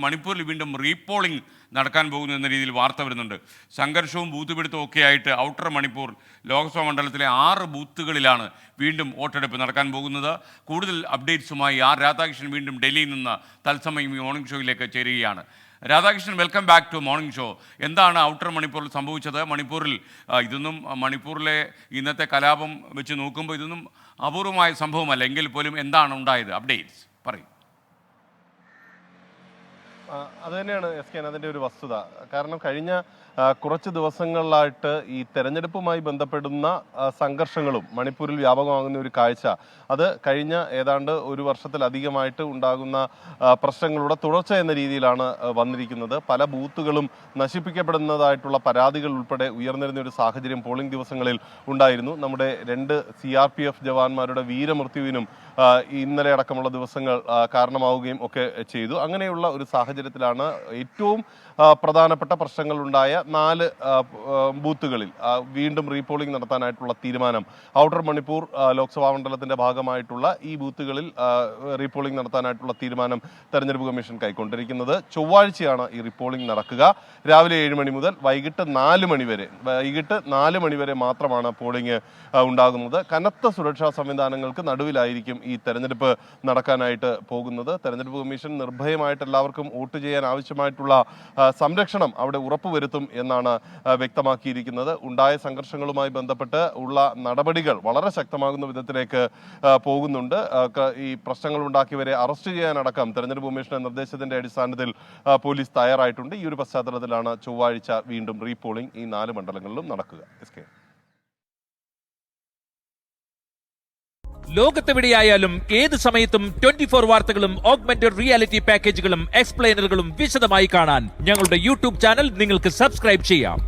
മണിപ്പൂരിൽ വീണ്ടും റീപോളിംഗ് നടക്കാൻ പോകുന്നു എന്ന രീതിയിൽ വാർത്ത വരുന്നുണ്ട്. സംഘർഷവും ബൂത്ത് പിടുത്തവും ഒക്കെ ആയിട്ട് ഔട്ടർ മണിപ്പൂർ ലോക്സഭാ മണ്ഡലത്തിലെ 6 ബൂത്തുകളിലാണ് വീണ്ടും വോട്ടെടുപ്പ് നടക്കാൻ പോകുന്നത്. കൂടുതൽ അപ്ഡേറ്റ്സുമായി ആർ രാധാകൃഷ്ണൻ വീണ്ടും ഡൽഹിയിൽ നിന്ന് തത്സമയം ഈ മോർണിംഗ് ഷോയിലേക്ക് ചേരുകയാണ്. Radhakrishnan, welcome back to morning show. എന്താണ് ഔട്ടർ മണിപ്പൂരിൽ സംഭവിച്ചത്? മണിപ്പൂരിലെ ഇന്നത്തെ കലാപം വെച്ച് നോക്കുമ്പോൾ ഇതൊന്നും അപൂർവമായ സംഭവമല്ല. എങ്കിൽ പോലും എന്താണ് ഉണ്ടായത്? അപ്ഡേറ്റ്സ് പറയും. അത് തന്നെയാണ് എസ് കെ അതിൻ്റെ ഒരു വസ്തുത. കാരണം കഴിഞ്ഞ കുറച്ച് ദിവസങ്ങളിലായിട്ട് ഈ തെരഞ്ഞെടുപ്പുമായി ബന്ധപ്പെടുന്ന സംഘർഷങ്ങളും മണിപ്പൂരിൽ വ്യാപകമാകുന്ന ഒരു കാഴ്ച, അത് കഴിഞ്ഞ ഏതാണ്ട് ഒരു വർഷത്തിലധികമായിട്ട് ഉണ്ടാകുന്ന പ്രശ്നങ്ങളുടെ തുടർച്ച എന്ന രീതിയിലാണ് വന്നിരിക്കുന്നത്. പല ബൂത്തുകളും നശിപ്പിക്കപ്പെടുന്നതായിട്ടുള്ള പരാതികൾ ഉൾപ്പെടെ ഉയർന്നിരുന്ന ഒരു സാഹചര്യം പോളിംഗ് ദിവസങ്ങളിൽ ഉണ്ടായിരുന്നു. നമ്മുടെ 2 CRPF ജവാന്മാരുടെ വീരമൃത്യുവിനും ഇന്നലെ അടക്കമുള്ള ദിവസങ്ങൾ കാരണമാവുകയും ഒക്കെ ചെയ്തു. അങ്ങനെയുള്ള ഒരു സാഹചര്യത്തിലാണ് ഏറ്റവും പ്രധാനപ്പെട്ട പ്രശ്നങ്ങളുണ്ടായ 4 ബൂത്തുകളിൽ വീണ്ടും റീപോളിംഗ് നടത്താനായിട്ടുള്ള തീരുമാനം. ഔട്ടർ മണിപ്പൂർ ലോക്സഭാ മണ്ഡലത്തിന്റെ ഭാഗമായിട്ടുള്ള ഈ ബൂത്തുകളിൽ റീപോളിംഗ് നടത്താനായിട്ടുള്ള തീരുമാനം തെരഞ്ഞെടുപ്പ് കമ്മീഷൻ കൈക്കൊണ്ടിരിക്കുന്നത്. ചൊവ്വാഴ്ചയാണ് ഈ റീപോളിംഗ് നടക്കുക. രാവിലെ 7 മണി മുതൽ വൈകിട്ട് 4 മണി വരെ മാത്രമാണ് പോളിംഗ് ഉണ്ടാകുന്നത്. കനത്ത സുരക്ഷാ സംവിധാനങ്ങൾക്ക് നടുവിലായിരിക്കും ഈ തെരഞ്ഞെടുപ്പ് നടക്കാനായിട്ട് പോകുന്നത്. തെരഞ്ഞെടുപ്പ് കമ്മീഷൻ നിർഭയമായിട്ട് എല്ലാവർക്കും വോട്ട് ചെയ്യാൻ ആവശ്യമായിട്ടുള്ള സംരക്ഷണം അവിടെ ഉറപ്പുവരുത്തും എന്നാണ് വ്യക്തമാക്കിയിരിക്കുന്നത്. ഉണ്ടായ സംഘർഷങ്ങളുമായി ബന്ധപ്പെട്ട് ഉള്ള നടപടികൾ വളരെ ശക്തമാകുന്ന വിധത്തിലേക്ക് പോകുന്നുണ്ട്. ഈ പ്രശ്നങ്ങൾ ഉണ്ടാക്കിയവരെ അറസ്റ്റ് ചെയ്യാനടക്കം തെരഞ്ഞെടുപ്പ് കമ്മീഷന്റെ നിർദ്ദേശത്തിന്റെ അടിസ്ഥാനത്തിൽ പോലീസ് തയ്യാറായിട്ടുണ്ട്. ഈ ഒരു പശ്ചാത്തലത്തിലാണ് ചൊവ്വാഴ്ച വീണ്ടും റീപോളിംഗ് ഈ 4 മണ്ഡലങ്ങളിലും നടക്കുക. ലോകത്തെവിടെയായാലും ഏത് സമയത്തും 24 വാർത്തകളും ഓഗ്മെന്റഡ് റിയാലിറ്റി പാക്കേജുകളും എക്സ്പ്ലെയിനറുകളും വിശദമായി കാണാൻ ഞങ്ങളുടെ യൂട്യൂബ് ചാനൽ നിങ്ങൾക്ക് സബ്സ്ക്രൈബ് ചെയ്യാം.